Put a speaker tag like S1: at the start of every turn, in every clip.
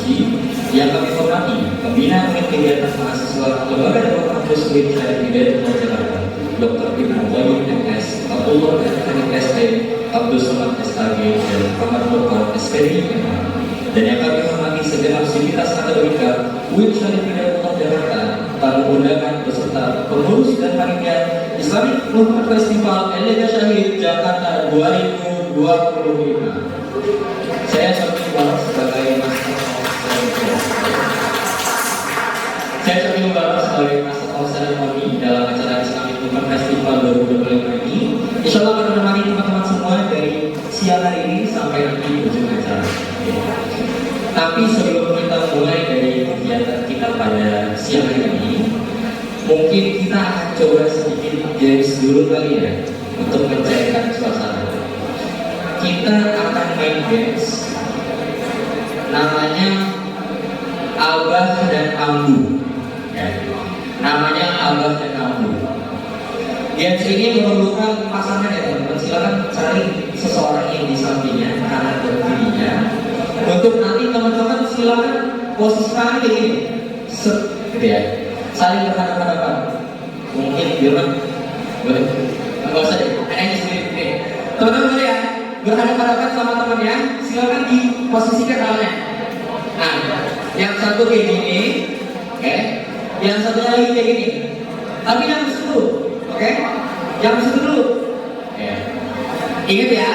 S1: Rusdi, yang kami hormati Pembina Unit Kegiatan Mahasiswa Lembaga Dakwah Kampus UIN Syarif Hidayatullah Jakarta, Dr. Ibnu Qayyim MS, Abdullah ST, Abdul Somad SAG, dan Muhammad Nurul SPDI, dan yang kami hormati segenap sivitas akademika UIN Syarif Hidayatullah Jakarta, tamu undangan beserta pengurus dan panitia Islamic Movement Festival Elega Syahid Jakarta 2025. Saya Sofi Mubarak sebagai Master of Ceremony dalam acara Islamic Movement Festival 2025 ini. Insya Allah akan menemani teman-teman semua dari siang hari ini sampai nanti ujung acara. Tapi sebelum kita mulai dari kegiatan kita pada siang hari ini, mungkin kita akan coba sedikit games dulu kali ya, untuk mencairkan suasana. Kita akan main games namanya Abah dan Ambu ya. Namanya Abah dan Ambu. Games ini memerlukan pasangan ya teman-teman. Silakan cari seseorang yang di sampingnya, kanan dan kirinya. Untuk nanti teman-teman silakan posisikan begini, gitu ya, saling berhadapan-hadapan. Mungkin Firman boleh, nggak usah deh, anaknya sendiri. Teman-teman boleh ya, berhadapan-hadapan sama temannya, silakan diposisikan awalnya. Nah, yang satu kayak gini, oke? Yang satunya lagi kayak gini. Tapi yang dulu, oke? Yang dulu, ya. Ingat ya,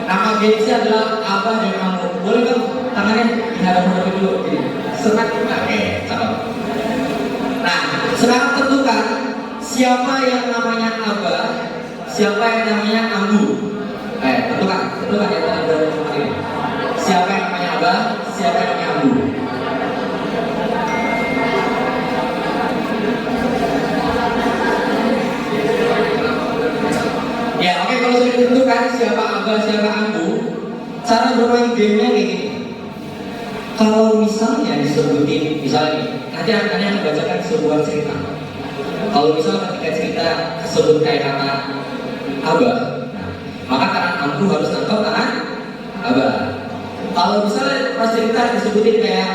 S1: nama gamesnya adalah Abah dan Ambu. Boleh kan tangannya dihadap-hadapin dulu, gini. Senang, oke, cakep. Nah, sekarang tentukan siapa yang namanya Abah, siapa yang namanya Ambu. Tentukan ya teman-teman. Siapa yang namanya Abah, siapa yang namanya Ambu. Ya, oke, kalau sudah ditentukan siapa Abah, siapa Ambu, cara bermain gamenya kayak gini. Kalau misalnya disebutin, misalnya nanti akan bacakan sebuah cerita. Kalau misalnya ketika cerita tersebut kayak kata Abah, maka tangan Ambu harus nangkep tangan Abah. Kalau misalnya pas cerita disebutin kayak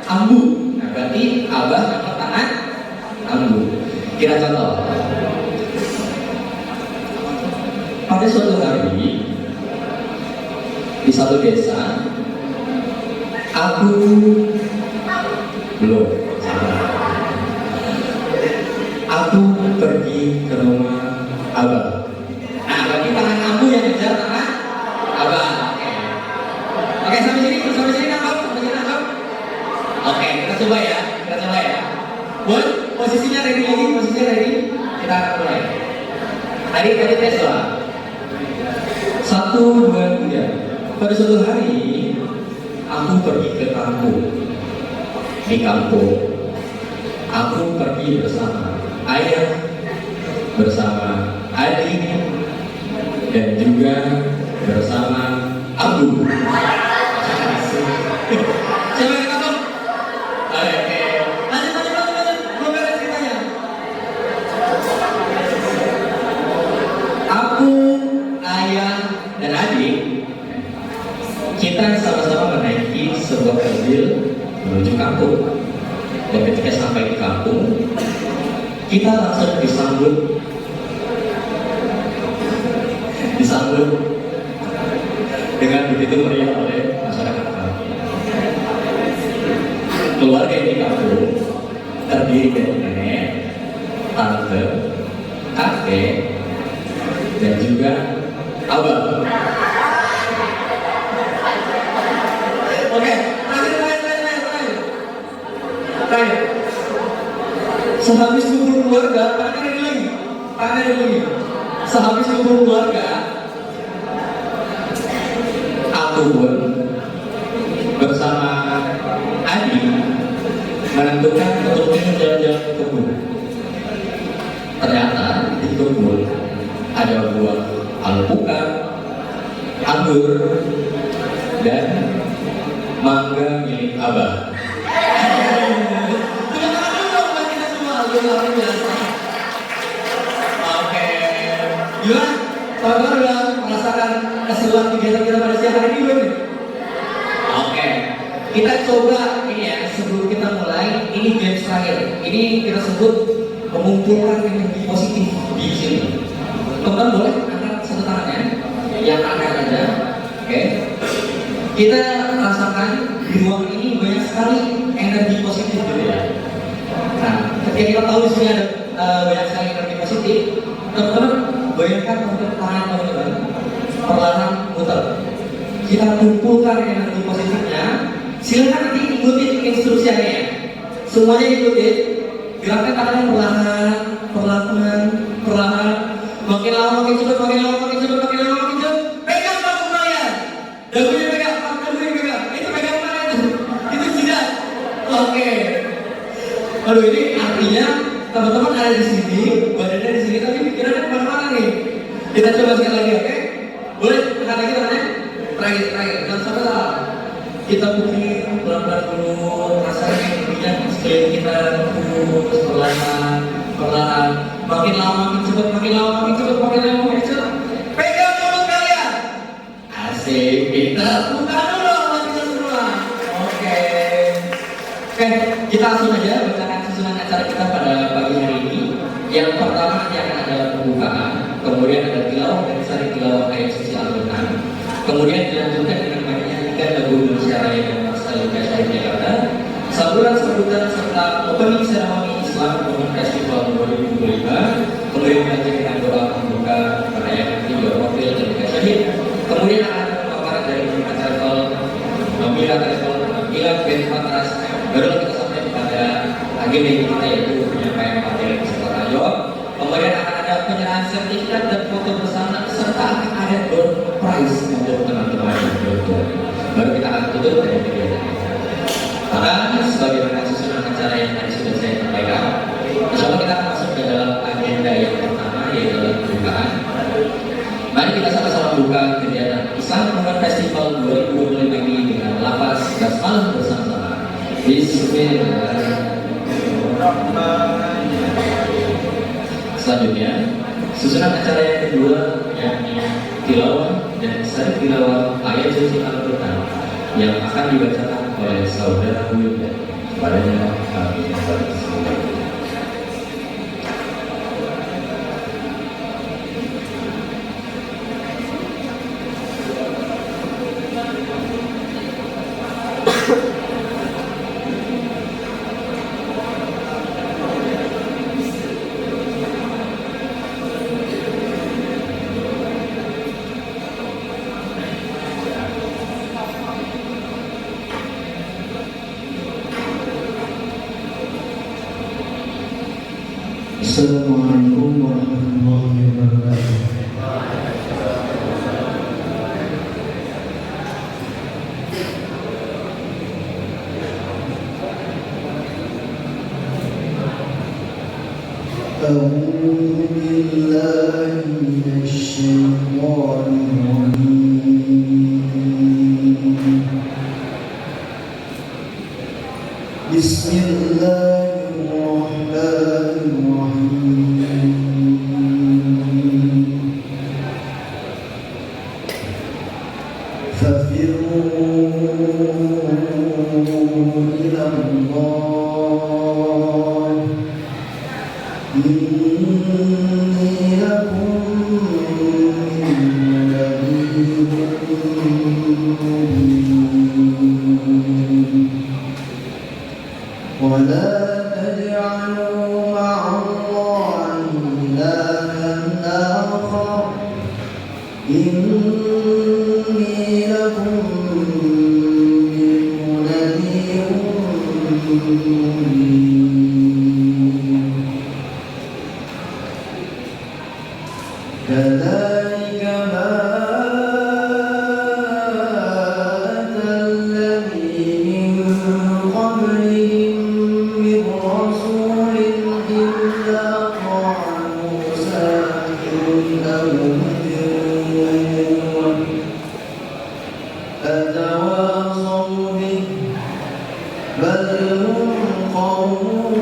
S1: Ambu, nah berarti Abah nangkep tangan Ambu. Kita contoh. Pada suatu hari di satu desa, aku belum. Aku pergi ke rumah Abah. Nah, berarti tangan Ambu yang ngejar tangan Abah. Oke, sampai sini nangkap, Oke, kita coba ya. Boleh? Posisinya ready lagi, Kita akan mulai. Tadi tes lah. 1, 2, 3. Pada suatu hari, aku pergi ke kampung. Di kampung, aku pergi bersama ayah, bersama adik, dan juga bersama Abu. Siapa yang kamu? Oke, lanjut. Belum beres ceritanya. Aku, ayah, dan adik, kita sama-sama menaiki sebuah mobil menuju kampung. Dan ketika sampai di kampung, kita langsung disambut dengan begitu meriah oleh masyarakat kami. Keluarga ini kampung terdiri dari nenek, tante, kakek, dan juga abah. Oke, terakhir. Sehabis kumpul keluarga, tangan ada lagi. Sehabis kumpul keluarga, aku pun bersama Adi menentukan untuk jalan-jalan ke kebun. Ternyata di kebun ada buah alpukat, anggur, dan mangga milik Abah. Luar biasa. Oke, gimana? Teman-teman udah merasakan keseruan kegiatan kita pada siang hari ini belum nih? Oke, Kita coba ini ya, sebelum kita mulai, ini games terakhir. Ini kita sebut mengumpulkan energi positif di sini. Teman boleh angkat satu tangannya, yang angkat aja. Oke. Kita rasakan di ruang ini banyak sekali energi positif gitu ya. Nah, ketika kita tahu di sini ada banyak sekali energi positif, teman-teman bayangkan untuk tangan teman-teman perlahan muter. Kita kumpulkan energi positifnya. Silakan nanti ikutin instruksinya ya. Semuanya ikutin. Gerakan tangannya perlahan, perlahan, perlahan. Makin lama makin cepat, makin lama makin cepat, makin lama makin cepat. Pegang paku kalian. Dagunya pegang, dagunya pegang. Itu pegang mana itu? Itu jidat. Oke. Aduh, ini artinya teman-teman ada di sini, badannya di sini, tapi pikirannya kemana-mana nih. Kita coba sekali lagi, oke? Boleh? Tekan lagi tangannya. Terakhir, jangan sampai salah. Kita putar pelan-pelan dulu, rasain energinya sekeliling kita terus perlahan, perlahan. Makin lama makin cepat, makin lama makin cepat, makin lama makin cepat. Pegang mulut kalian. Asik, kita putar dulu kita semua. Oke, kita langsung aja bacakan susunan acara kita pada pagi hari ini. Yang pertama nanti akan ada pembukaan, kemudian ada tilawah dari sari tilawah ayat suci Al-Quran, kemudian dilanjutkan dengan menyanyikan lagu Indonesia Raya dan Nostalgia Syahid Jakarta, sambutan serta opening ceremony Islam Women Festival 2025, kemudian dilanjutkan dengan doa pembuka perayaan video profil Jakarta Syahid, kemudian akan ada pemaparan dari Mira Travel, Mira Ben Matras, baru kita sampai kepada agenda kita yaitu penyampaian materi peserta jawab. Kemudian akan ada penyerahan sertifikat dan foto bersama serta akan ada door prize untuk teman-teman yang beruntung. Baru kita akan tutup dari kegiatan ini. Maka sebagaimana susunan acara yang tadi sudah saya sampaikan, insya kita akan masuk ke dalam agenda yang pertama yaitu pembukaan. Mari kita sama-sama buka kegiatan Islam Women Festival 2025 ini dengan lafaz basmalah bersama-sama. Bismillahirrahmanirrahim. Selanjutnya, susunan acara yang kedua yakni tilawah dan sari tilawah ayat suci Al-Quran yang akan dibacakan oleh saudara Wildan. Padanya kami bersilakan.
S2: Assalamualaikum warahmatullahi wabarakatuh. A'udzu billahi minasy syaithanir rajim. Bismillahirrahmanirrahim. Fafirru ila Allah. Inni lakum minhu nadhirun. ولا تجعلوا مع الله إلها آخر إني لكم منه نذير مبين. كذلك ما أتى الذين من قبلهم من رسول إلا قالوا ساحر أو مجنون أتواصوا به بل هم قوم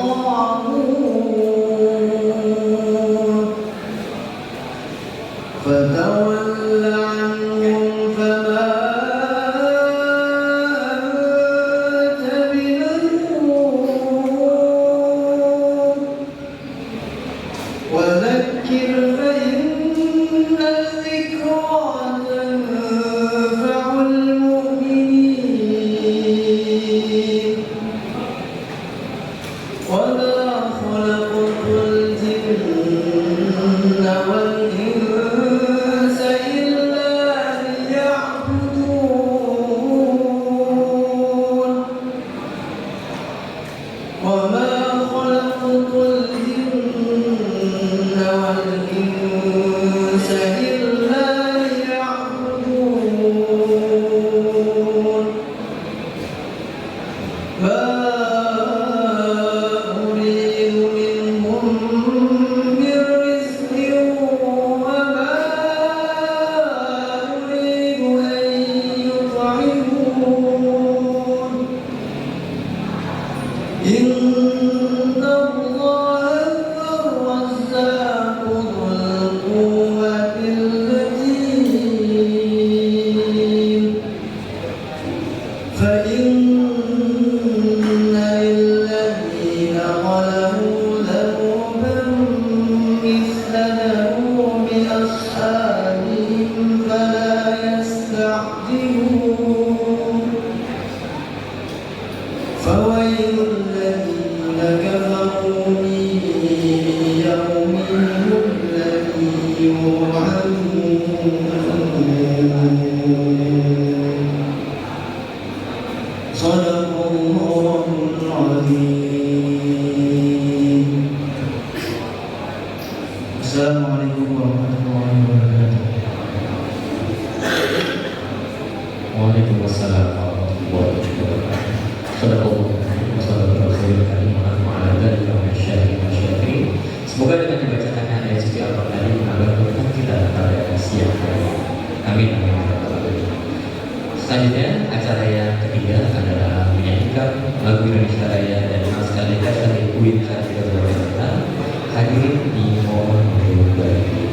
S2: طاغون فتول عنهم فما ما أريد منهم من رزق وما أريد أن يطعمون إن الله هو الرزاق ذو القوة المتين فإن للذين ظلموا ذنوبا مثل ذنوب أصحابهم فلا يستعجلون فويل الذين كفروا من يومهم الذي يوعدون صدق الله العظيم. السلام عليكم ورحمة الله وبركاته.
S3: Waalaikumsalam warahmatullahi wabarakatuh. Semoga dengan dibacakannya ayat suci Al-Quran tadi menambah berkah kita pada siang hari. Amin. Selanjutnya acara yang ketiga adalah menyanyikan lagu Indonesia Raya dan naskah lekas dari UIN Sarjana Jakarta. Hadirin dimohon untuk berdiri.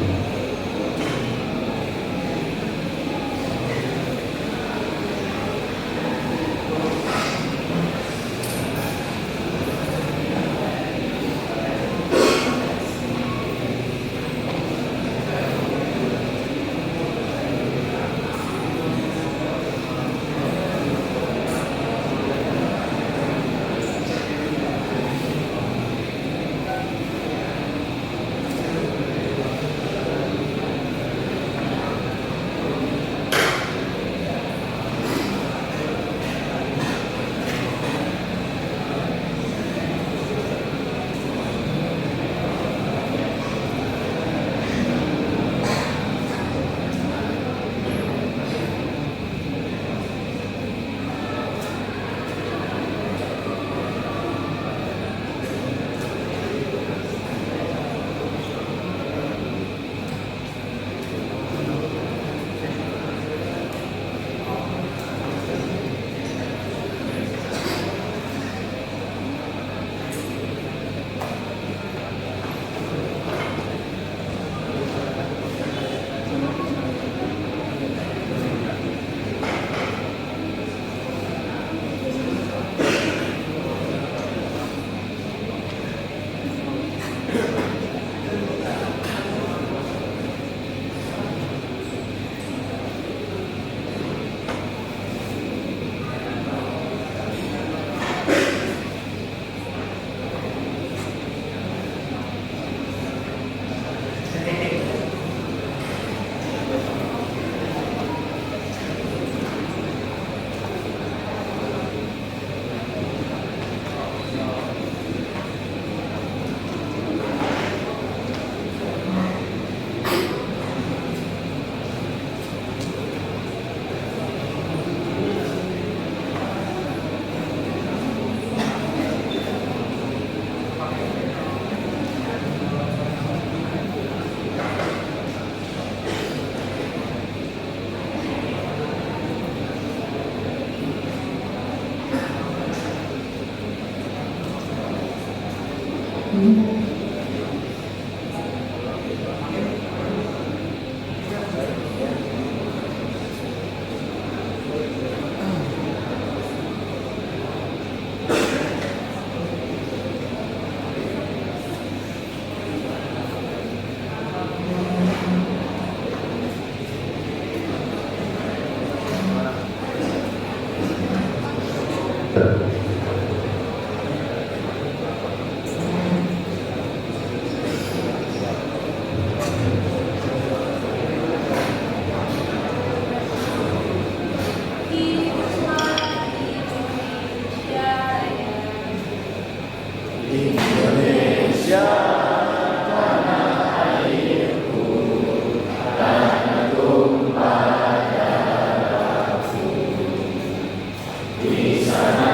S2: Di sana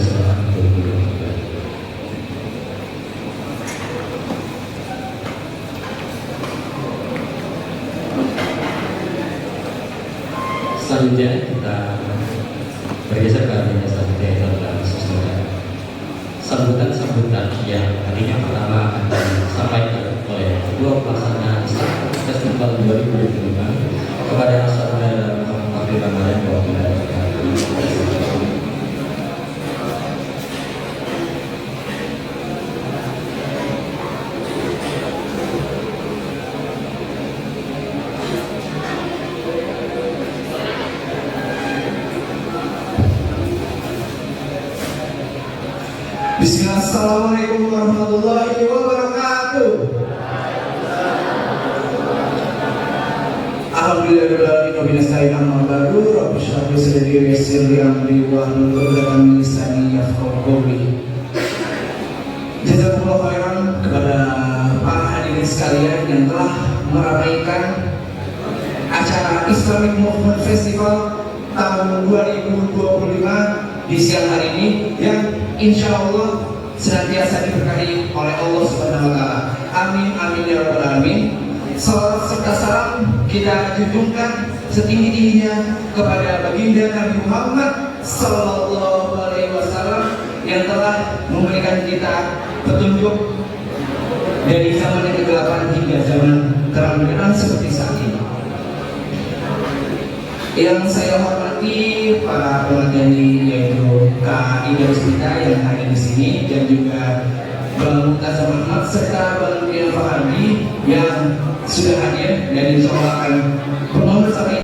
S3: 2023. Selanjutnya kita bergeser ke agenda selanjutnya yaitu adalah sambutan yang tadinya pertama akan disampaikan oleh Ketua Pelaksana Islam Festival 2025 kepada saudara Muhammad Ramadan
S2: Bismillah, Assalamualaikum warahmatullahi wabarakatuh. Alhamdulillahirabbil alamin nasta'in amma ba'du rabbi shrah li sadri wa yassir li amri wahlul 'uqdatam min lisani yafqahu qawli. Jazakumullah khairan kepada para hadirin sekalian yang telah meramaikan acara Islamic Movement Festival tahun 2025 di siang hari ini yang insya Allah senantiasa diberkahi oleh Allah Subhanahu wa Ta'ala. Amin, amin ya rabbal alamin. Salawat serta salam kita junjungkan setinggi-tingginya kepada baginda Nabi Muhammad Sallallahu Alaihi Wasallam yang telah memberikan kita petunjuk dari zaman yang kegelapan hingga zaman terang benderang seperti saat ini. Yang saya hormati para pengantin yaitu Kak Ida Rusmita yang hadir di sini dan juga Bang Mutazam Ahmad serta Bang Rian Fahadi yang sudah hadir dan insya Allah akan bermomen bersama.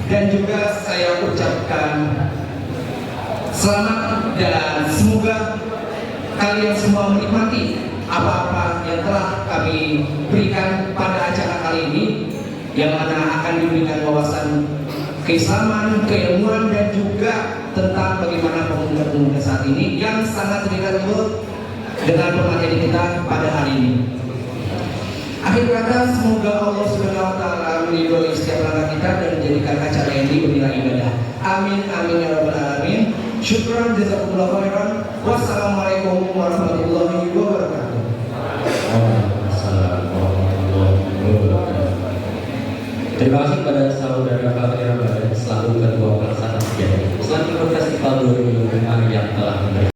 S2: Dan juga saya ucapkan selamat dan semoga kalian semua menikmati apa-apa yang telah kami berikan pada acara kali ini, yang mana akan diberikan wawasan keislaman, keilmuan dan juga tentang bagaimana pemuda-pemuda saat ini yang sangat relatable dengan pemateri kita pada hari ini. Akhir kata, semoga Allah Subhanahu wa Ta'ala meridhoi setiap langkah kita dan menjadikan acara ini bernilai ibadah. Amin, amin ya rabbal alamin. Syukran, jazakumullah khairan. Wassalamualaikum warahmatullahi wabarakatuh.
S3: Terima kasih kepada saudara Pak Ramadan selaku Ketua Pelaksana Islamic Festival 2025 yang telah memberikan.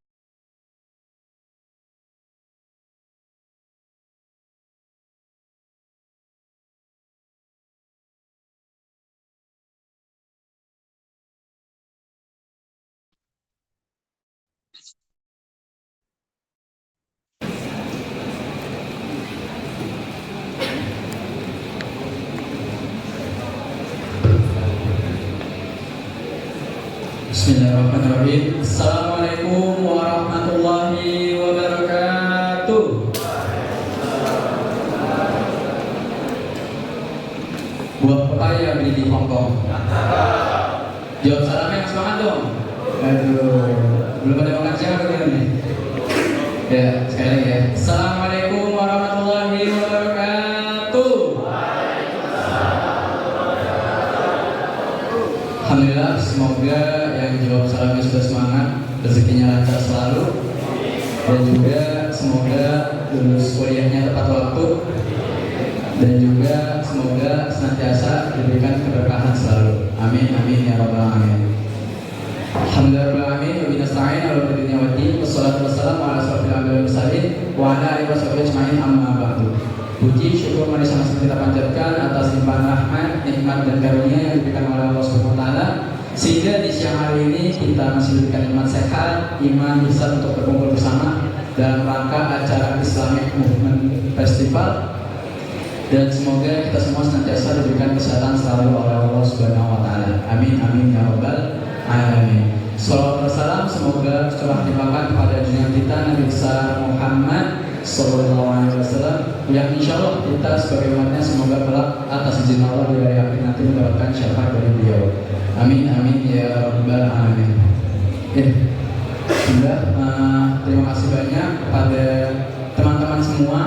S2: Bismillahirrahmanirrahim.
S4: Assalamualaikum warahmatullahi wabarakatuh. Buah pepaya beli di Hongkong. Jawab salamnya semangat dong.
S2: Aduh,
S4: Belum ada makan siang atau gimana nih? Ya, sekali lagi ya. Assalamualaikum warahmatullahi wabarakatuh. Alhamdulillah, semoga yang jawab salamnya sudah semangat, rezekinya lancar selalu, dan juga semoga lulus kuliahnya tepat waktu, dan juga semoga senantiasa diberikan keberkahan selalu. Amin amin ya rabbal alamin. Alhamdulillahirrahmanirrahim. Wabinasta'in ala dunia wadi. Wassalatu wassalamu ala asrofil anbiya'i wal mursalin wa ala alihi washabihi ajma'in, amma ba'du. Puji syukur mari sama-sama kita panjatkan atas limpahan rahmat, nikmat dan karunia yang diberikan oleh Allah Subhanahu wa taala, sehingga di siang hari ini kita masih diberikan iman sehat, iman bisa untuk berkumpul bersama dalam rangka acara Islamic Movement Festival, dan semoga kita semua senantiasa diberikan kesehatan selalu oleh Allah Subhanahu wa taala. Amin amin ya rabbal alamin. Salawat wassalam semoga curah limpahkan kepada junjungan kita Nabi besar Muhammad sallallahu alaihi wasallam, yang insyaallah kita sebagai umatnya semoga kelak atas izin Allah di hari akhir nanti mendapatkan syafaat dari beliau. Amin amin ya rabbal alamin. Sudah, terima kasih banyak kepada teman-teman semua,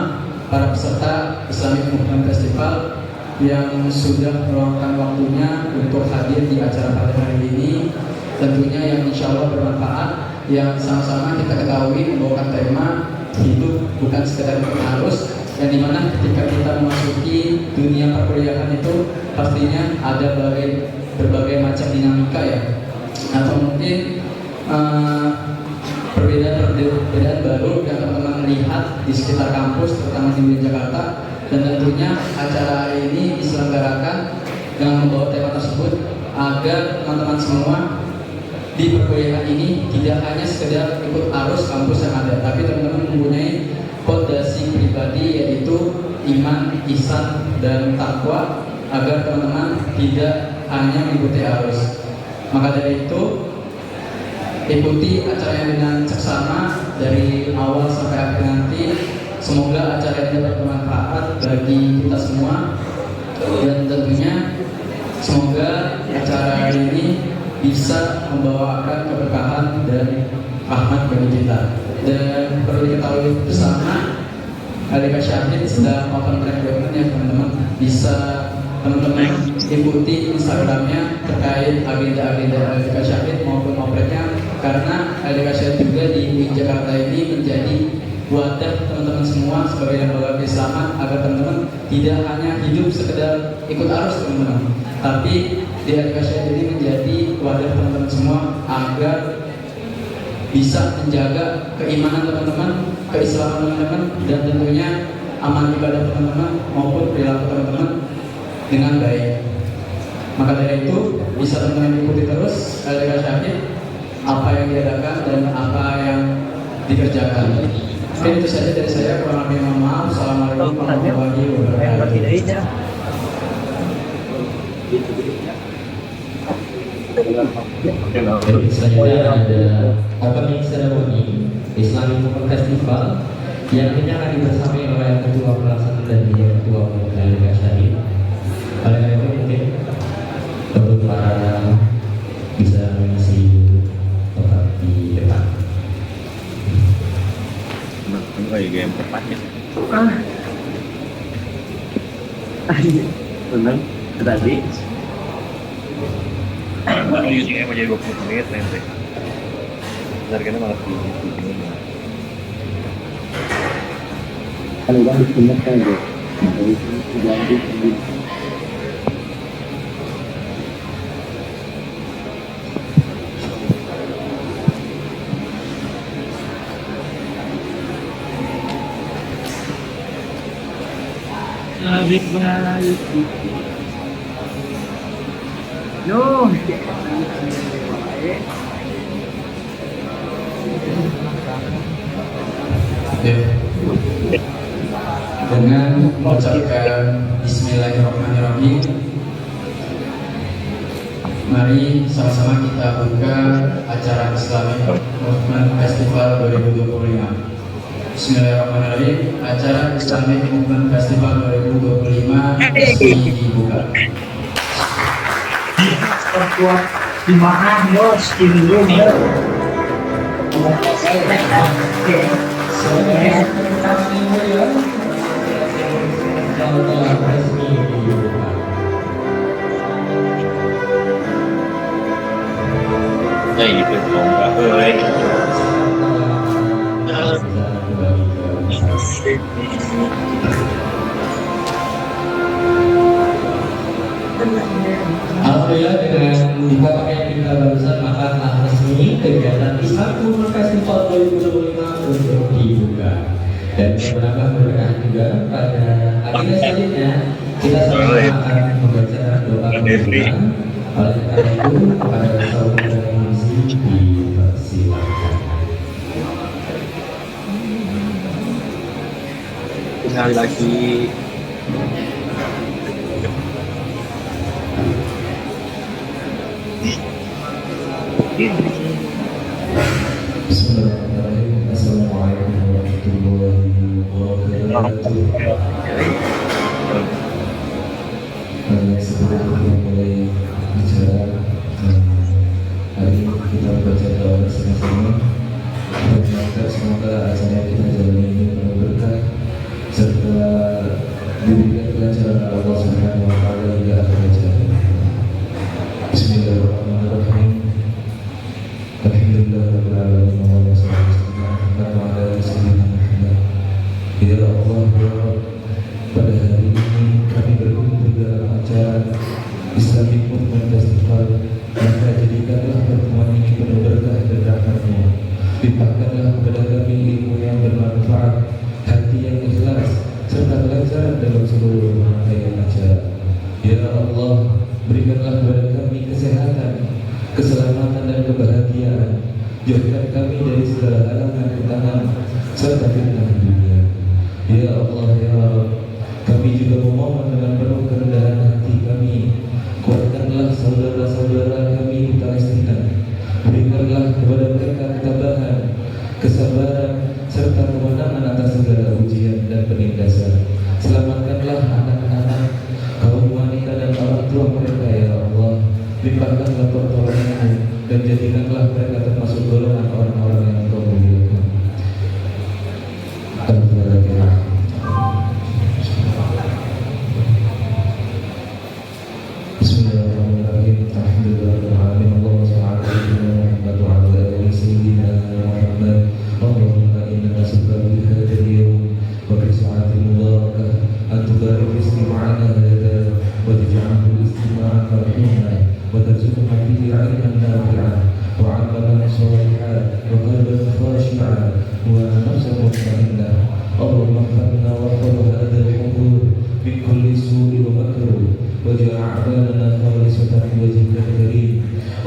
S4: para peserta Islamic Movement Festival yang sudah meluangkan waktunya untuk hadir di acara pada hari ini. Tentunya yang insya Allah bermanfaat, yang sama-sama kita ketahui membawakan tema hidup bukan sekedar harus, yang dimana ketika kita memasuki dunia perkuliahan itu pastinya ada berbagai macam dinamika ya, atau mungkin perbedaan baru yang teman-teman lihat di sekitar kampus, terutama di Jakarta. Dan tentunya acara hari ini diselenggarakan dengan membawa tema tersebut agar teman-teman semua di perkuliahan ini tidak hanya sekedar ikut arus kampus yang ada, tapi teman-teman mempunyai fondasi pribadi yaitu iman, ihsan, dan takwa, agar teman-teman tidak hanya mengikuti arus. Maka dari itu, ikuti acaranya dengan seksama dari awal sampai akhir nanti. Semoga acara ini bermanfaat bagi kita semua, dan tentunya semoga acara hari ini bisa membawakan keberkahan dan rahmat bagi kita. Dan perlu diketahui bersama, Alika Syahid sedang open recruitment ya teman-teman. Bisa teman-teman ikuti Instagramnya terkait agenda-agenda Alika Syahid maupun opreknya, karena Alika Syahid juga di Jakarta ini menjadi wadah teman-teman semua sebagai lembaga keislaman, agar teman-teman tidak hanya hidup sekedar ikut arus teman-teman, tapi di Alika Syahid ini menjadi wadah teman-teman semua agar bisa menjaga keimanan teman-teman, keislaman teman-teman, dan tentunya amal ibadah teman-teman maupun perilaku teman-teman dengan baik. Maka dari itu bisa teman-teman ikuti terus Alika Syahid, apa yang diadakan dan apa yang dikerjakan. Oke, itu saja dari saya, kurang lebih mohon maaf. Assalamualaikum warahmatullahi wabarakatuh.
S3: Selanjutnya ada opening ceremony Islamic Movement Festival yang ini akan dibersamai oleh ketua pelaksana dan juga ketua umum Alika Syahid. Oleh karena itu mungkin untuk para bisa mengisi tempat di depan.
S5: Kayak game tepatnya.
S6: Bener, tadi.
S5: Ujungnya mau jadi 20 menit nanti. Harganya malah 20 menit.
S6: Kan udah disunat kan bro. Dari sini janji sendiri. Labik baik. No,
S4: dengan mengucapkan Bismillahirrahmanirrahim, mari sama-sama kita buka acara Islamic Movement Festival 2025. Bismillahirrahmanirrahim. Acara Islamic Movement Festival 2025 resmi dibuka.
S6: perkuat di mana bos, di dulu.
S3: telah resmi dibuka.
S5: Ya itu enggak
S3: Alhamdulillah dengan dibukanya kita barusan maka telah resmi kegiatan Islam Women Festival 2025 untuk dibuka dan menambah berkah juga pada agenda selanjutnya kita sama akan membaca doa kemenangan. Oleh karena itu kepada saudara MC dipersilakan.
S5: sekali lagi.
S3: Bismillahirrahmanirrahim. Assalamualaikum warahmatullahi wabarakatuh. Sebelum kita mulai bicara hari ini kita baca doa bersama-sama. Semoga acara yang kita jalani ini penuh berkah serta diberikan kelancaran Allah Subhanahu wa taala hingga akhir acara. Bismillahirrahmanirrahim. Alhamdulillahirabbil alamin wa sallallahu alaihi wasallam. Ya Allah, ya Rabb, pada hari ini kami berkumpul dalam acara Islamic Movement Festival. Maka jadikanlah pertemuan ini penuh berkah dan rahmat-Mu. Limpahkanlah kepada kami ilmu yang bermanfaat, hati yang ikhlas, serta kelancaran dalam seluruh rangkaian acara. Ya Allah, berikanlah kepada kami kesehatan, keselamatan dan kebahagiaan. Jauhkan kami dari segala halangan rintangan serta fitnah dunia. Ya Allah, ya Rabb, kami juga memohon dengan penuh kerendahan hati kami, kuatkanlah saudara-saudara kami di Palestina. Berikanlah kepada mereka ketabahan, kesabaran, serta kemenangan atas segala ujian dan penindasan. Selamatkanlah anak-anak, kaum wanita dan orang tua mereka, ya Allah. Limpahkanlah pertolongan-Mu dan jadikanlah mereka termasuk golongan orang-orang yang Engkau muliakan. Al-Fatihah. Bismillahirrahmanirrahim. Alhamdulillahirrahmanirrahim. Allahumma shalli ala Muhammad wa ala ali sayyidina Muhammad. Allahumma inna nas'aluka bi hadzal yawm wa bi sa'atil mubarakah an tubarik istima'ana hadha wa taj'alhu istima'an marhumah wa tarzuqna fihi 'ilman nafi'an wa 'amalan shalihan wa qalban khashi'an wa nafsan mutma'innah. Allahumma ihfazna wa ihfaz hadzal hudur min kulli su'in wa makruh واجعل أعمالنا خالصة لوجهك الكريم.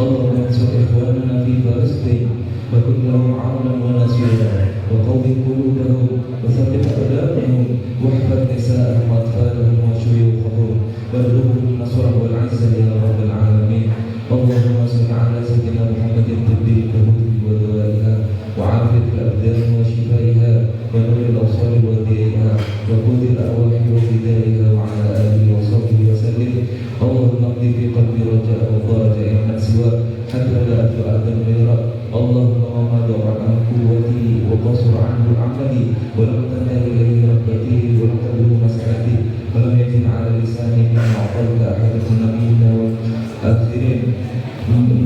S3: اللهم انصر إخواننا في فلسطين وكن لهم عونا ونصيرا وقوِ قلوبهم وثبت أقدامهم واحفظ نساءهم وأطفالهم وشيوخهم وارزقهم النصر والعزة يا رب العالمين. اللهم صل على سيدنا محمد طب القلوب ودوائها وعافية الأبدان وشفائها ونور الأبصار وضيائها وقوت الأرواح وفدائها وعلى آله وصحبه وسلم. اللهم اقضي في قلبي رجاء وضرجاء من سواك حتى لا تؤذن غيرك. اللهم وما ضاع عن قوتي وقصر عنه عملي ولم تنتهي إليه رغبتي ولم تبلغ مسألتي ولم يزن على لساني من أعطاك أحد النبيين والآخرين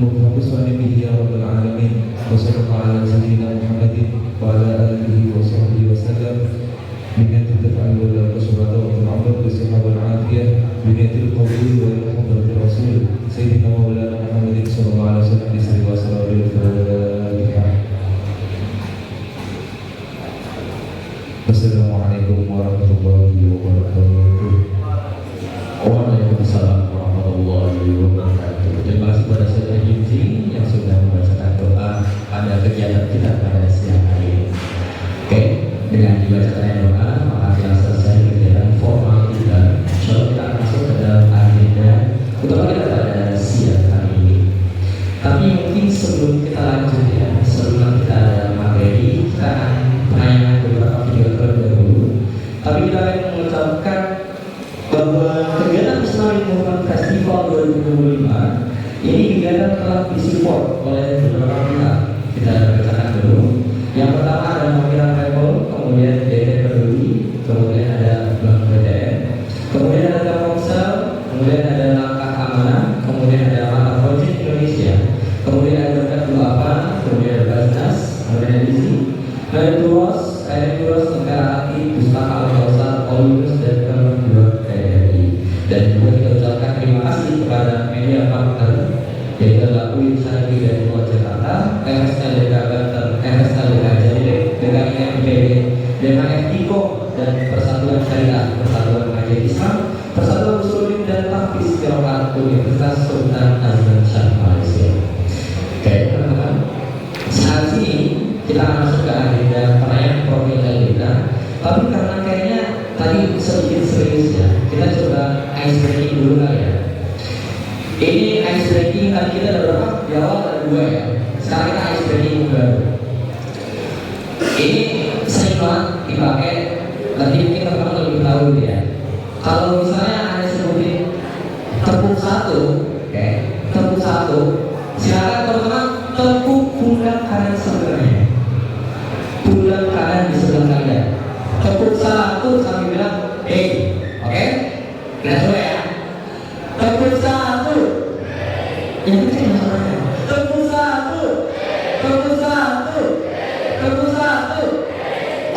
S3: مخلصا به يا رب العالمين. وصلى الله على سيدنا محمد وعلى آله وصحبه وسلم. بنية الدفع والشهداء والعمر بالصحة والعافية بنية القبول والحضرة الرسول سيدنا مولانا محمد صلى الله عليه وسلم بسر وسلام الفاتحة. Wassalamualaikum warahmatullahi wabarakatuh. Waalaikumsalam warahmatullahi wabarakatuh. Terima kasih kepada saudara Yunzi yang sudah membacakan doa pada kegiatan kita pada siang hari ini. Oke, dengan dibacakan doa maka telah selesai kegiatan formal kita. Insyaallah kita akan masuk ke dalam agenda utama kita pada siang hari ini. Tapi mungkin sebelum kita lanjut ya, sebelum kita ada materi, kita akan menayangkan beberapa video terlebih dahulu. Tapi kita akan mengucapkan bahwa kegiatan Islamic Movement Festival 2025 ini kegiatan telah disupport oleh beberapa pihak. Kita bacakan dulu. Yang pertama ada Mafira Travel media partner, yaitu adalah UIN Syarif dari Luar Jakarta, FSLDK Banten, FSLDK Jailek, DKI MPD, DKI Iko, dan Persatuan Syariah, Persatuan Majelis Islam, Persatuan Muslimin dan Tahfiz Qiraat Universitas Sultan Azman Shah Malaysia. Oke, teman-teman, saat ini kita akan masuk ke agenda perayaan profil LDK. Tapi karena kayaknya tadi sedikit serius ya, kita coba ice breaking dulu lah ya. Ini ice breaking tadi kita ada berapa? Di awal ada 2 ya. Sekarang kita ice breaking baru. Ini sering banget dipakai. Nanti mungkin teman-teman lebih tahu ya. Kalau misalnya ada sebutin tepuk 1, oke, tepuk 1, silakan teman-teman tepuk pundak kanan sebelahnya. Pundak kanan di sebelah kalian. Tepuk 1 sambil bilang, hey, oke? Kita coba ya. Tepuk 1. Yang kecil suaranya. Tepuk 1. Tepuk 1. Tepuk 1.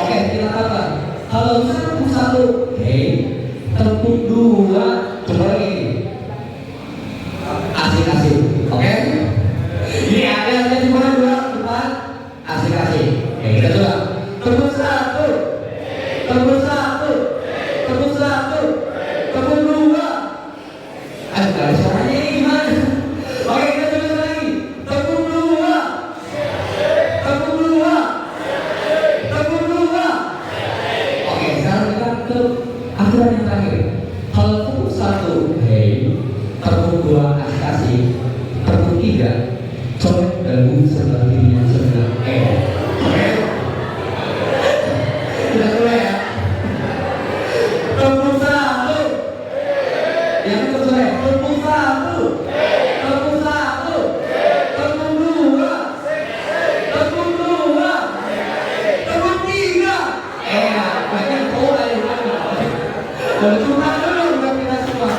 S3: Oke, kita kata. Kalau misalnya tepuk 1, hey, tepuk 2, coba lagi. Asik-asik, oke? Ini ada cuma 2, 4. Asik-asik. Oke, kita coba. Tepuk 1. Tepuk 1. Tepuk 1. Tepuk 2. Ayo, gak ada suaranya ini gimana? Oke, kita coba lagi. Tepuk 2. Tepuk 2. Tepuk 2. Oke, sekarang kita ke aturan yang terakhir. Kalau tepuk 1, hey, tepuk 2, asik-asik. Tepuk 3, colek dagu sebelah kirinya sebelah oke? Kita mulai ya. Tepuk 1. Yang itu sore. Tepuk 1. Tepuk 1. Tepuk 2. Tepuk 2. Tepuk 3. Banyak pola yang ada. Tepuk dulu buat kita semua.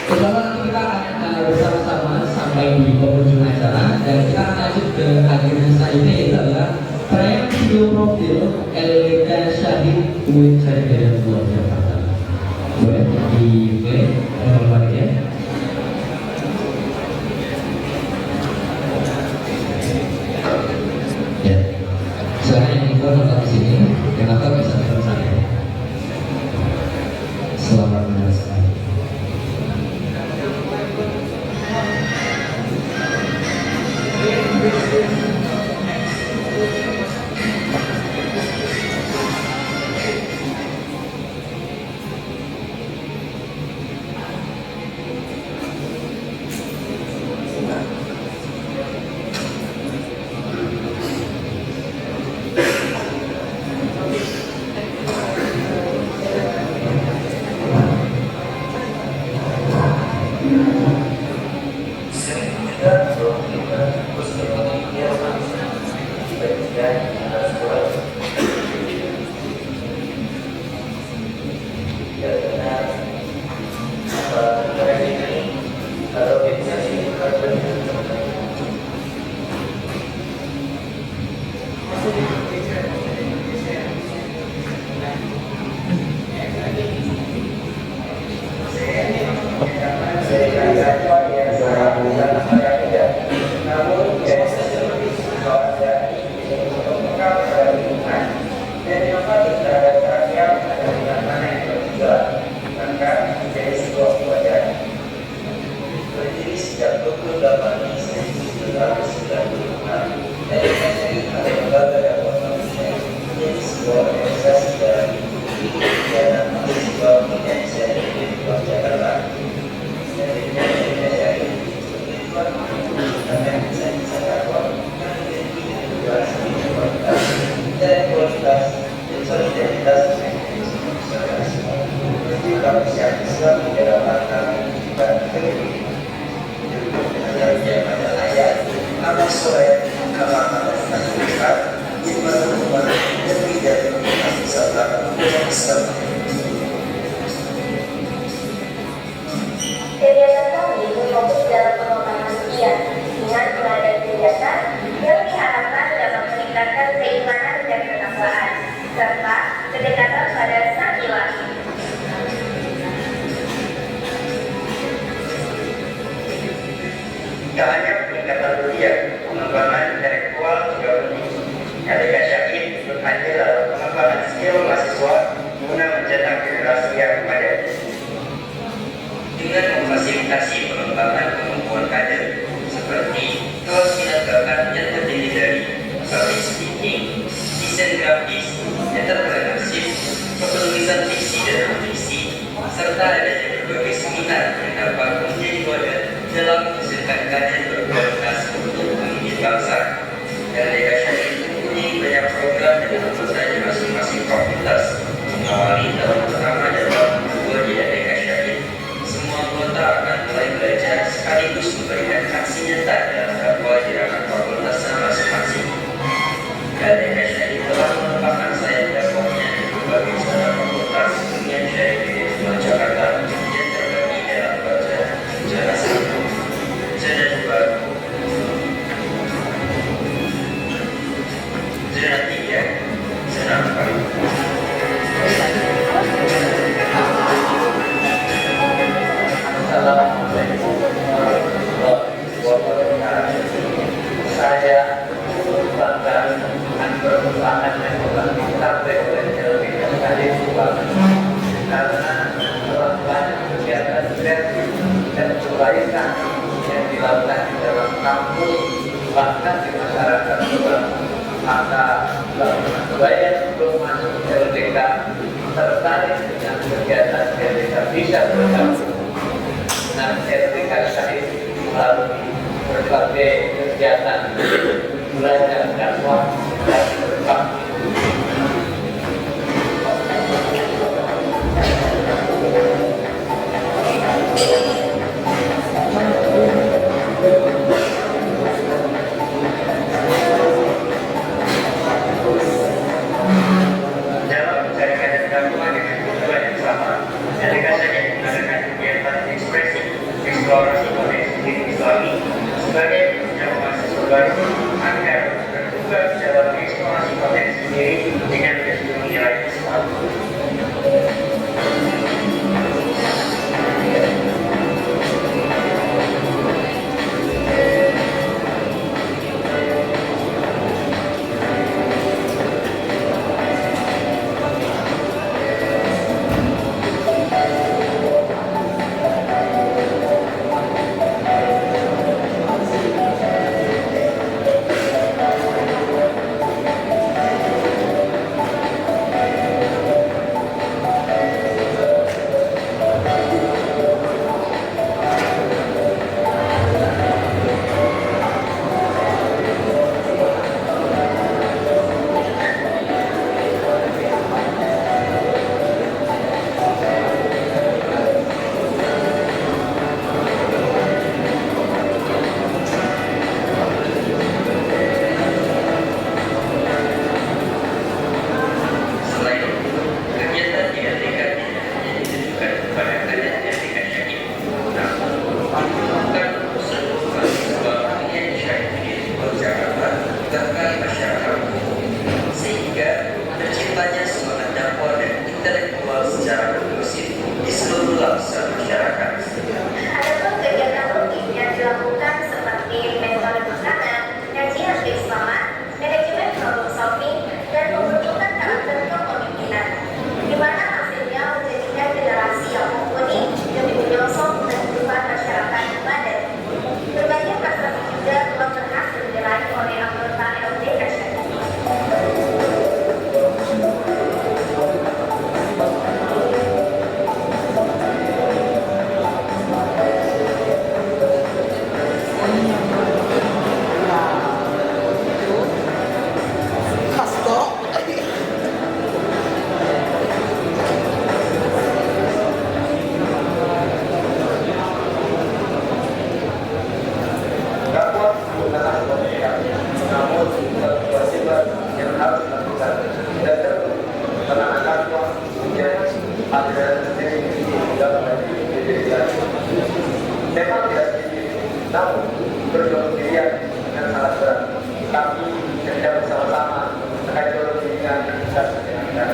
S3: Pertama nanti kita akan bersama-sama sampai di penghujung acara dan kita akan lanjut ke agenda selanjutnya yaitu adalah perayaan video profil LDK Syahid UIN Syarif dari Luar Jakarta. Boleh di play ya. Ya, soalnya yang info nonton di sini, yang nonton bisa nonton saya. Selamat menyaksikan.
S7: Kegiatan kami berfokus dalam pengembangan rupiah dengan pengadaan kegiatan yang diharapkan dapat meningkatkan keimanan dan ketakwaan serta kedekatan pada sang ilahi.
S8: adalah pengembangan skill mahasiswa guna mencetak generasi yang padat. Dengan memfasilitasi pengembangan kemampuan kader seperti kelas minat bakat yang terdiri dari public speaking, desain grafis, entrepreneurship, penulisan fiksi dan non-fiksi, serta adanya berbagai seminar yang dapat menjadi wadah dalam menghasilkan kader berkualitas untuk memimpin bangsa. LDK Syahid mempunyai banyak program dan anggota di masing-masing fakultas. Mengawali tahun pertama dan tahun kedua di LDK Syahid, semua anggota akan mulai belajar sekaligus memberikan aksi nyata dalam dakwah di ranah fakultasnya masing-masing. LDK Syahid telah mengembangkan sayap dakwahnya di berbagai zona fakultas dengan Syahid di Jakarta yang terbagi dalam zona 1, zona 2, zona 3, zona 4. Assalamualaikum warahmatullahi wabarakatuh. Saya bangga dengan perubahan yang telah dicapai oleh LDK Syahid karena telah banyak kegiatan kreatif dan kebaikan yang dilakukan di dalam kampus bahkan di masyarakat luas. Maka saya sebelum masuk LDK tertarik dengan kegiatan LDK bisa bergabung dengan LDK Syahid melalui berbagai kegiatan belajar dakwah dan berbakti. Dalam mencari kader dakwah dengan tujuan yang sama, LDK Syahid mengadakan kegiatan ekspresi eksplorasi politik Islami sebagai penunjang mahasiswa baru agar terbuka dalam eksplorasi potensi diri dengan nilai Islam. Memang tidak sedikit, namun berjuang sendirian dengan sangat berat. Tapi kerja bersama-sama akan jauh lebih ringan dan bisa menyenangkan.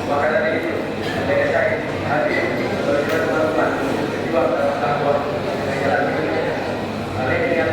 S8: Maka dari itu, LDK Syahid hadir sebagai teman-teman berjuang dalam dakwah dengan jalan ini. Hal ini yang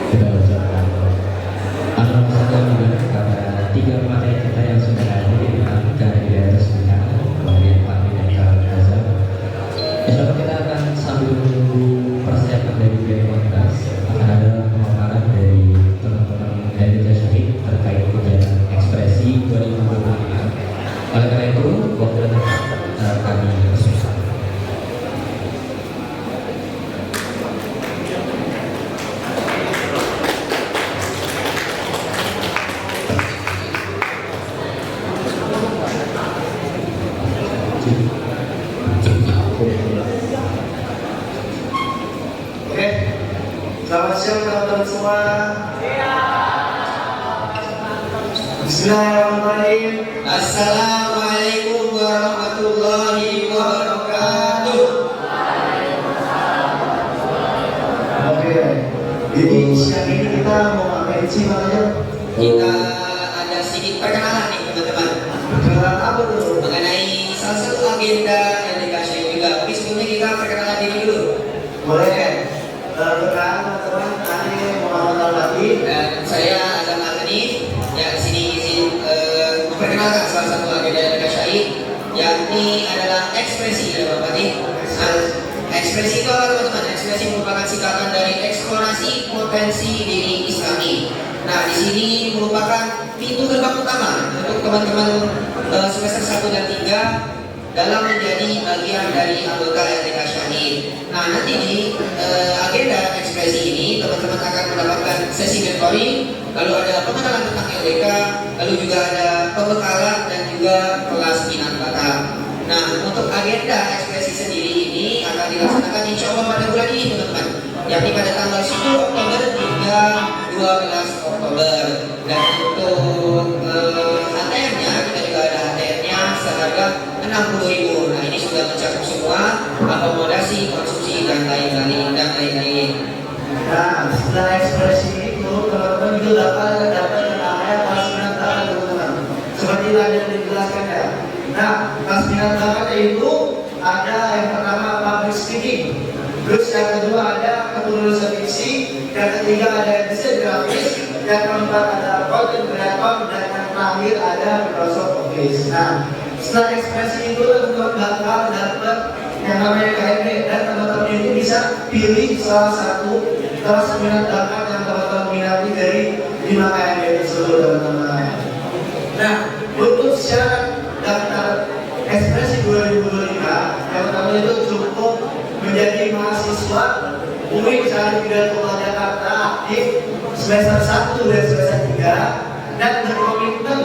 S3: Kita ucapkan alhamdulillah kepada tiga materi kita yang sudah hadir dari daerah sekitar kemudian kami dan kawan Azhar. Insya kita akan sambil menunggu persiapan dari pihak Montas akan ada pemaparan dari teman-teman dari Syahid terkait kegiatan ekspresi 2025. Oleh karena itu, waktu dan tempat kami persilakan.
S2: Oke, selamat siang teman-teman semua. Bismillahirrahmanirrahim. Assalamualaikum warahmatullahi wabarakatuh. Oke, jadi siang ini kita mau ngapain sih makanya?
S1: Kita ada sedikit perkenalan nih teman-teman
S2: Perkenalan apa tuh?
S1: mengenai salah satu agenda yang dikasih juga. Tapi sebelumnya kita perkenalan diri dulu.
S2: Boleh. Perkenalan teman-teman, tadi Muhammad Al-Fatih.
S1: Dan saya Azam Al-Hanif yang di sini izin memperkenalkan salah satu agenda yang dikasih, yakni adalah ekspresi ya Bapak Fatih. Nah, ekspresi itu apa teman-teman? Ekspresi merupakan singkatan dari eksplorasi potensi diri Islami. Nah, di sini merupakan pintu gerbang utama untuk teman-teman semester 1 dan 3 dalam menjadi bagian dari anggota LDK Syahid. Nah, nanti di agenda ekspresi ini teman-teman akan mendapatkan sesi mentoring, lalu ada pengenalan tentang LDK, lalu juga ada pembekalan dan juga kelas minat bakat. Nah, untuk agenda ekspresi sendiri ini akan dilaksanakan insya Allah pada bulan ini teman-teman, yakni pada tanggal 10 Oktober hingga 12 Oktober. Dan untuk ATM-nya, kita juga ada ATM-nya seharga 60.000. Nah, ini sudah mencakup semua akomodasi, konsumsi dan lain-lain.
S2: Nah, setelah ekspresi itu teman-teman juga dapat yang namanya kelas minat bakat teman-teman. Seperti tadi yang dijelaskan ya. Nah, kelas minat bakat itu ada yang pertama public speaking, terus yang kedua ada kepenulisan diksi, yang ketiga ada desain grafis, yang keempat ada content creator, dan yang terakhir ada Microsoft Office. Nah, setelah ekspresi itu teman-teman bakal dapat yang namanya KMB, dan teman-teman itu bisa pilih salah satu kelas minat bakat yang teman-teman minati dari 5 KMB tersebut teman-teman. Nah, untuk syarat daftar ekspresi 2025 yang pertama itu cukup menjadi mahasiswa UI Syarifuddaullah Jakarta aktif semester 1 dan semester 3 dan berkomitmen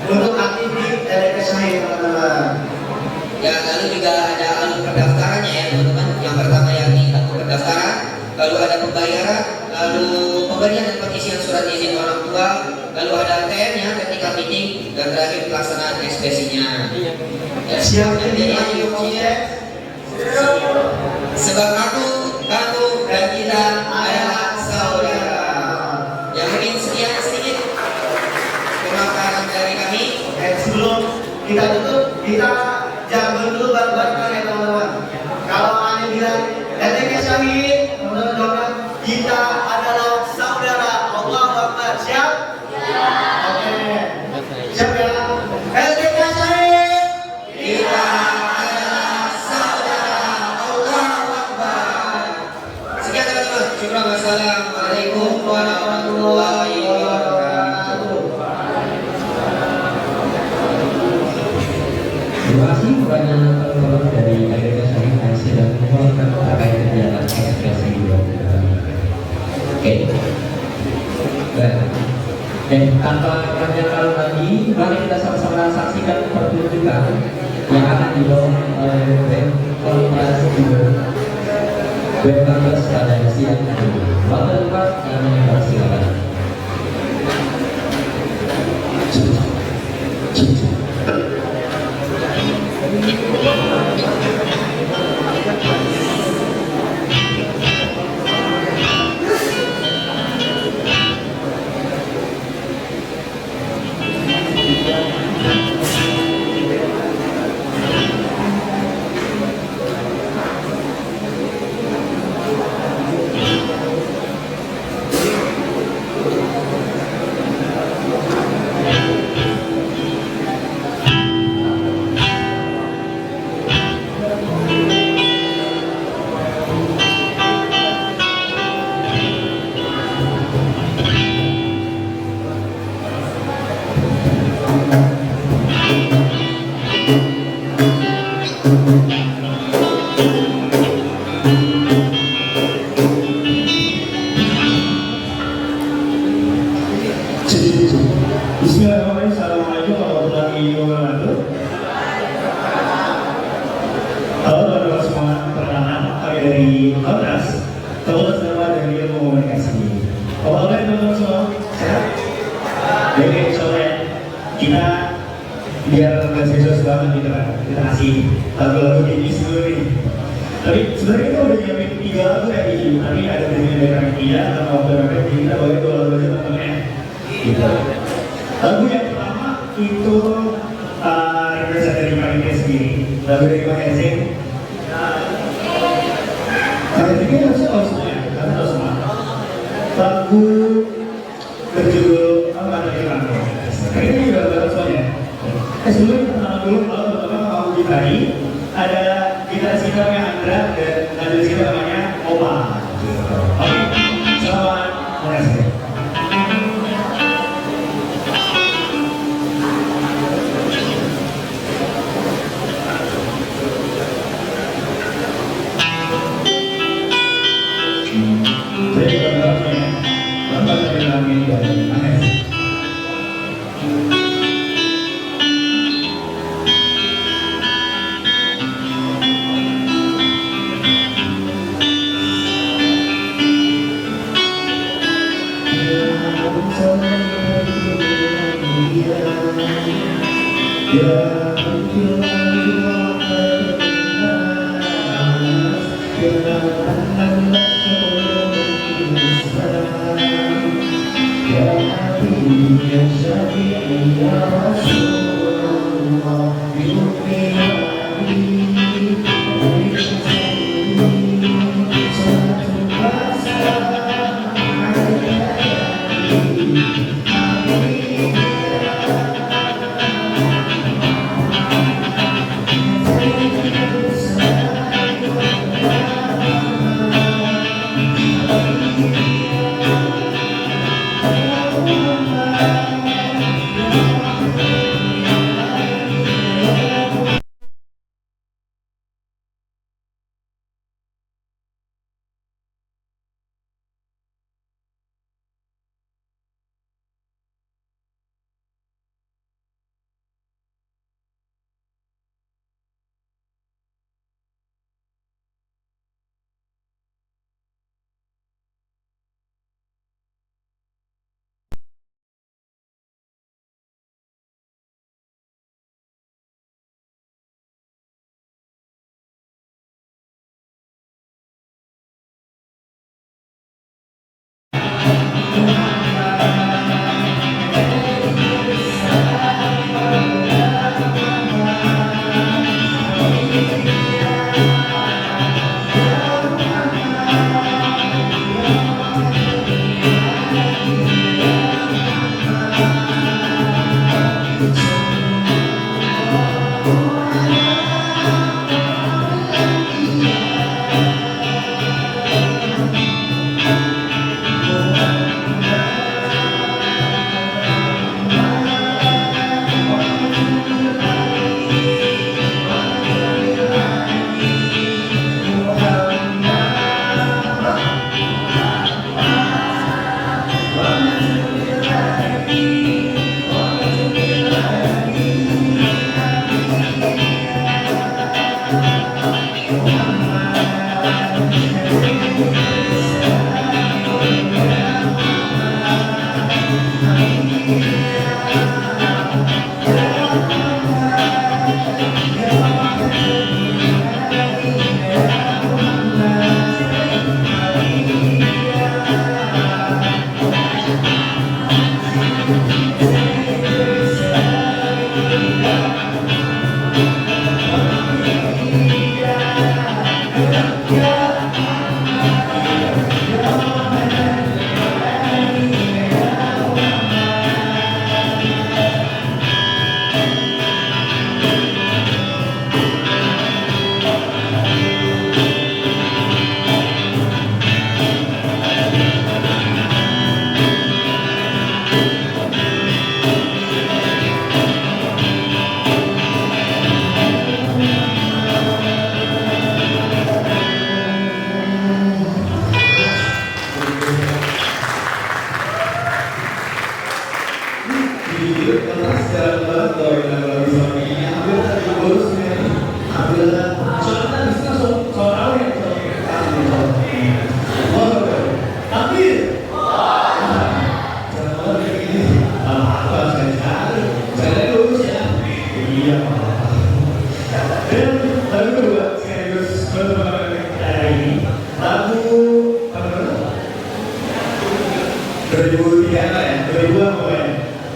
S2: untuk aktif di LDK Syahid teman-teman.
S1: Ya, lalu juga ada alur pendaftarannya ya teman-teman. Yang pertama yakni alur pendaftaran, lalu ada pembayaran, lalu pemberian dan pengisian surat izin orang tua, lalu ada ATM-nya ketika meeting, dan terakhir pelaksanaan ekspresinya. Ya,
S2: Siap
S1: jadi
S2: jadi
S1: intinya, sebab kamu dan kita adalah saudara. Yang mungkin sekian sedikit pemaparan dari kami.
S2: Sebelum kita tutup, kita jamin dulu bareng-bareng ya teman-teman. Kalau ada bilang LDK Syahid, teman-teman doakan kita adalah saudara. Allahu Akbar. Siap? Oke. Siap ya? LDK Syahid.
S1: Kita adalah
S3: pertanyaan teman-teman dari LDK Syarif yang sedang mengeluarkan terkait kegiatan ekspresi 20 Oke. Baik. Tanpa panjang lagi, mari kita sama-sama saksikan pertunjukan yang akan dibawa oleh band Kontras Band Kontras pada siang hari. Waktu tempat kami persilakan.
S9: Bismillahirrahmanirrahim. Assalamualaikum warahmatullahi wabarakatuh. Halo teman-teman semua, perkenalan kami dari Kontras, Fakultas Drama dan Ilmu Komunikasi. Apa kabar teman-teman semua? Sehat? Oke, insyaallah kita biar nggak serius banget gitu kan, kita kasih lagu-lagu jenis dulu nih. Tapi sebenarnya kita udah nyiapin 3 lagu ya di sini, tapi ada dari Panitia sama waktu jadi kita boleh 2 lagu aja teman-teman. Gitu. Lagu yang pertama itu represent dari Panitia sendiri, lagu dari Pak Hezek. Hezek ini harusnya tahu semua ya, karena tahu semua. Lagu berjudul apa tadi lagu? Kayaknya juga baru soalnya. Sebelum kita kenal dulu, kalau teman-teman mau gitari, ada gitaris kita namanya Andra dan nadaris kita namanya Oma. Oke, selamat menyaksikan.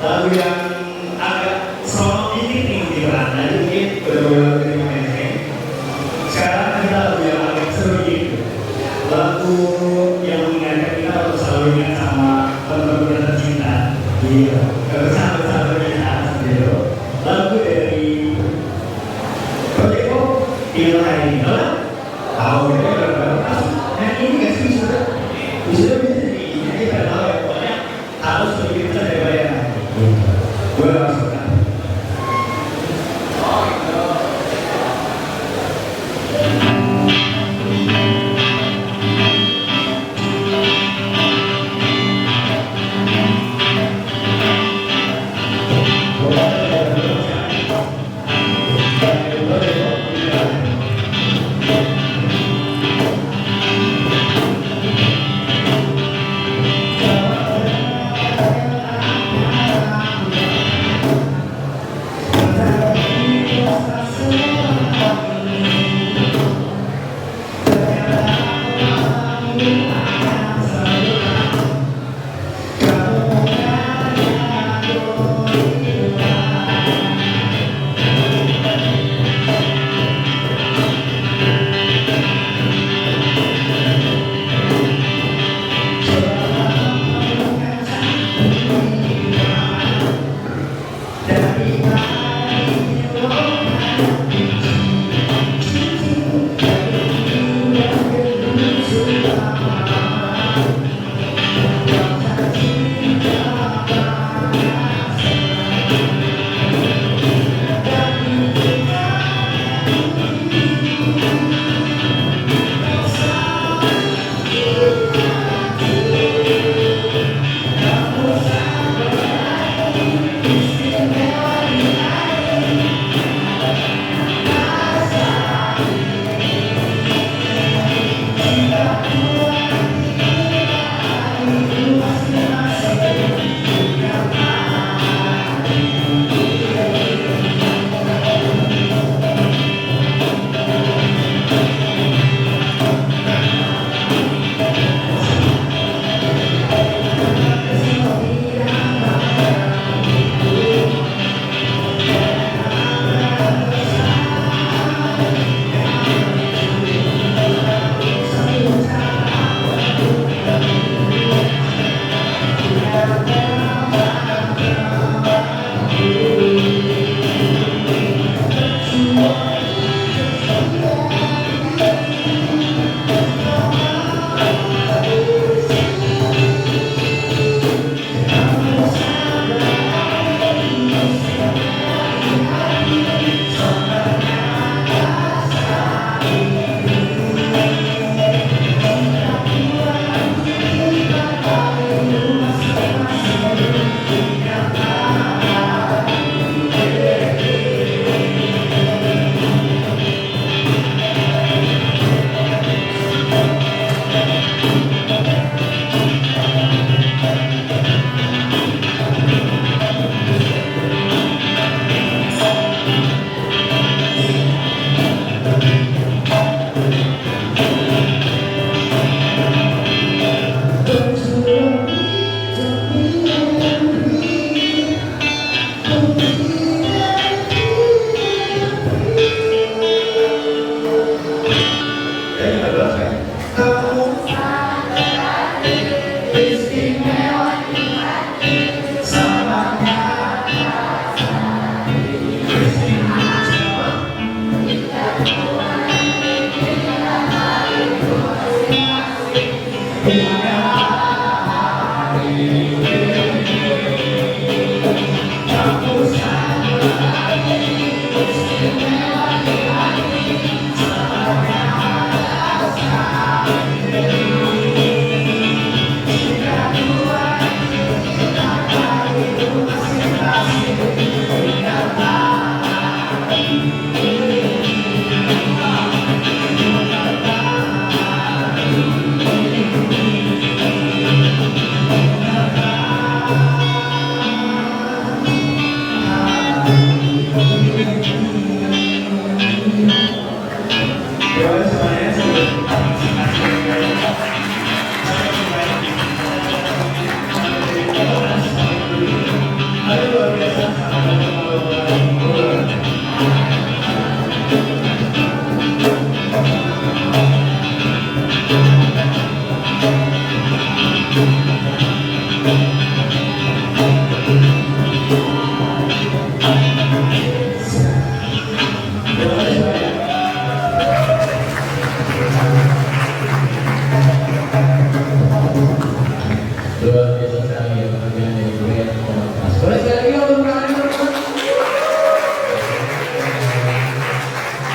S9: Lagu yang agak soal ini nih di mana mungkin benar-benar dari mainstream. Sekarang kita lagu yang agak seru gitu, lagu yang mengingatkan kita untuk selalu ingat sama teman-teman tercinta, iya, sahabat-sahabat kita seperti itu. Lagu dari Project Pop Ilhai, tahu ya? Nah ini nggak sih sudah bisa dinyanyi pada ya, pokoknya harus lebih kita daripada yang lain. Gue langsung kan.
S3: Luar biasa sekali ya penampilan dari Duet Komunitas. Boleh sekali lagi untuk tangan teman-teman.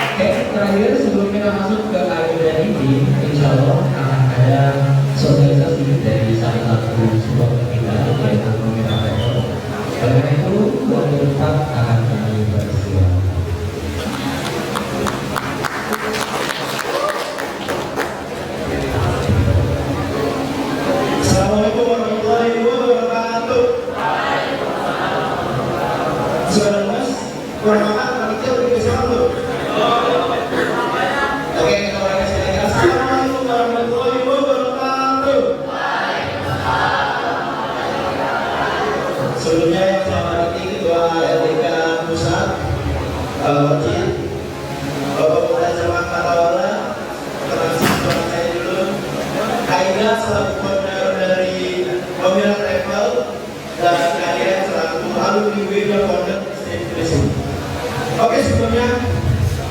S3: Oke, terakhir sebelum kita masuk ke agenda ini, insya Allah akan ada sosialisasi dari salah satu sebuah kita yaitu Pemirsa Travel. Oleh karena itu, waktu depan akan kami beristimewa.
S9: Assalamualaikum warahmatullahi wabarakatuh. Saudara Mas, kurang makan, panitia beri keselamatan dulu. Oke, kita mulai sekali. Assalamualaikum warahmatullahi wabarakatuh. Sebelumnya yang saya hormati Ketua LDK Pusat, Wajib, Bapak Muda Jamaah Katawala, termasuk teman saya dulu, Kaida selaku founder dari Pemirsa Travel, dan kalian selaku alumni WIB founder Steve. Oke, sebelumnya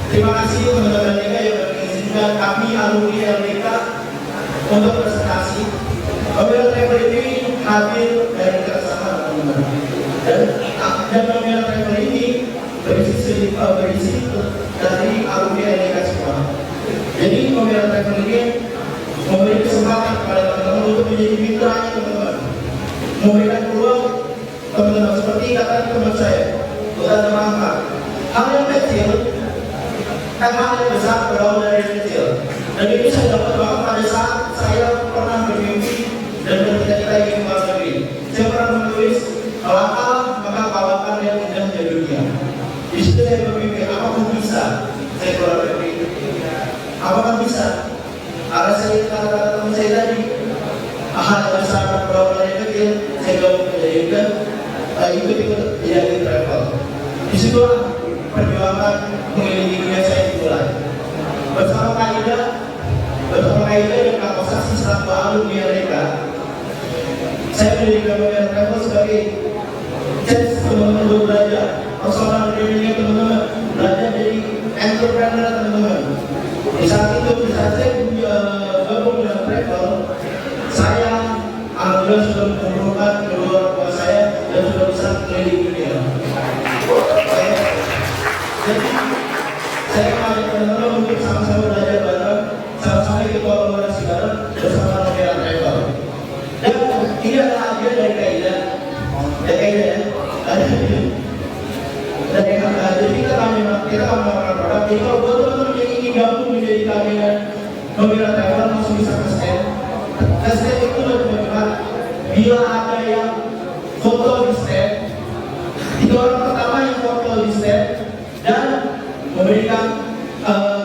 S9: terima kasih teman-teman LDK yang mengizinkan kami alumni LDK untuk presentasi. Pemirsa Travel ini hadir dari kerjasama teman-teman, dan Pemirsa Travel ini berisi dari alumni LDK semua. Jadi Pemirsa Travel ini memberi kesempatan kepada teman-teman untuk menjadi mitranya teman-teman, memberikan peluang teman-teman seperti kata teman saya, bukan terangkat hal yang kecil, hal yang besar berawal dari yang kecil. Dan ini saya dapat banget pada saat saya pernah bermimpi dan bercita-cita ingin ke luar negeri. Saya pernah menulis melangkah maka kawakan yang indah di dunia. Di situ saya bermimpi, apakah bisa saya keluar negeri? Apakah bisa? Karena saya kata-kata teman saya tadi, hal yang besar berawal dari yang kecil, saya gabung menjadikan ikut-ikut jadi travel. Disitulah perjuangan mengelilingi dunia saya dimulai. Bersama Kaida dan Kak Kosasi selaku alumni mereka, saya mendirikan Pemirsa Travel sebagai chance teman-teman untuk belajar personal brandingnya teman-teman, belajar jadi entrepreneur teman-teman. Di saat itu, di saat saya gabung dengan travel, saya alhamdulillah sudah mengumpulkan kedua orang tua saya dan sudah bisa keliling dunia. Jadi saya mengajak teman-teman untuk sama-sama belajar bareng, sama-sama ikut kolaborasi bareng bersama Pemirsa Travel. Dan ini adalah hadiah dari Kaida, dari jadi kita melakukan produk. Jadi kalau buat teman-teman yang ingin gabung menjadi kami dan Pemirsa Travel langsung bisa ke stand. Ke stand itu teman-teman, bila ada yang foto di stand, itu orang pertama yang foto di stand dan memberikan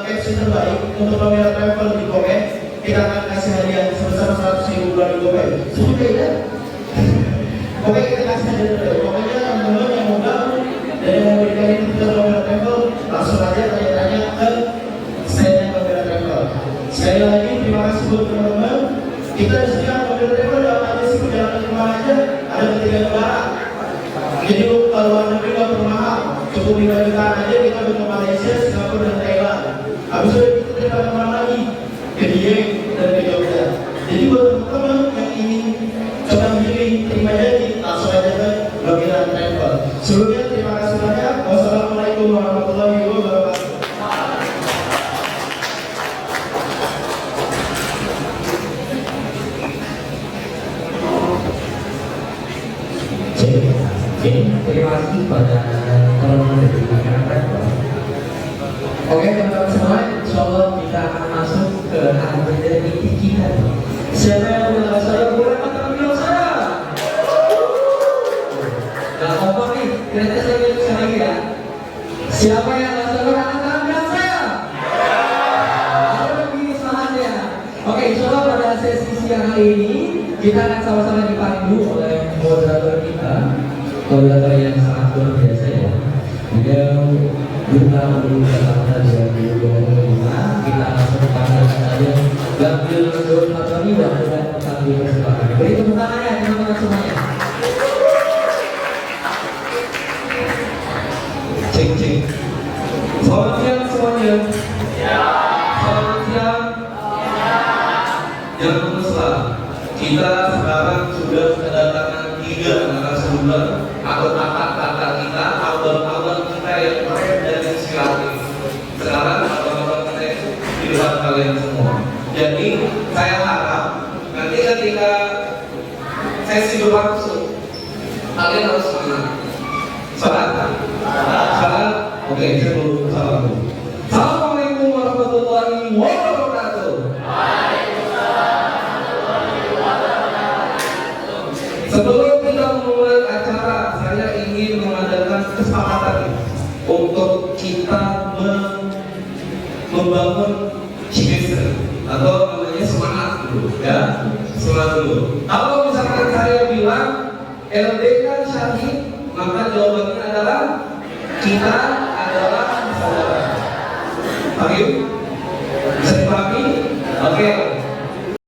S9: caption terbaik untuk Pemirsa Travel di komen, kita akan kasih hadiah sebesar 100.000 di komen. Setuju ya? Pokoknya kita kasih hadiah terbaik. Pokoknya teman-teman yang mau gabung dan yang mau memberikan ini ke Pemirsa Travel, langsung aja tanya-tanya ke standnya Pemirsa Travel. Sekali lagi terima kasih buat teman-teman. Kita di sini Pemirsa Travel dapat aja sih perjalanan kemana aja, ada 3 negara. Jadi kalau luar negeri nggak perlu mahal, cukup 5 jutaan aja kita ke Malaysia, Singapura dan Thailand. Habis itu kita tidak kemana lagi, ke Dieng dan ke Jogja. Jadi buat teman-teman yang ingin coba memilih terima jadi, langsung aja ke Bagian Travel. Sebelumnya terima kasih banyak. Wassalamualaikum warahmatullahi wabarakatuh.
S3: Oke, terima kasih pada teman-teman dari masyarakat.
S4: Oke teman-teman semua, insya Allah kita akan masuk ke akhir dari kita. Siapa yang bilang saya boleh makan bilang saya? Gak apa nih, ternyata saya bilang lagi ya. Siapa yang nggak sabar akan bilang saya? Ada begini semangatnya. Oke, insya Allah pada sesi siang hari ini kita akan sama-sama dipandu oleh moderator kita, moderator yang sangat luar biasa ya. Beliau Duta Ulu Jakarta 2025. Kita langsung panggil saja Gambir Nur Matoni dan Tanggung Persilakan. Beri tepuk tangannya teman-teman semuanya.
S2: Cek. Selamat siang semuanya. Selamat siang. Jangan mesra. Kita sekarang sudah kedatangan 3 narasumber atau kakak-kakak kita, abang-abang kita yang keren dan inspiratif. Sekarang abang-abang kita di depan kalian semua. Jadi saya harap nanti ketika sesi berlangsung kalian harus semangat. Salat. Oke, saya dulu salam dulu. Assalamualaikum warahmatullahi wabarakatuh. Sebelum kita memulai acara, saya ingin mengadakan kesepakatan untuk kita membangun chemistry atau namanya semangat dulu, ya, semangat dulu. Kalau misalkan saya bilang LDK Syahid, maka jawabannya adalah kita adalah saudara. Paham? Bisa dipahami? Oke.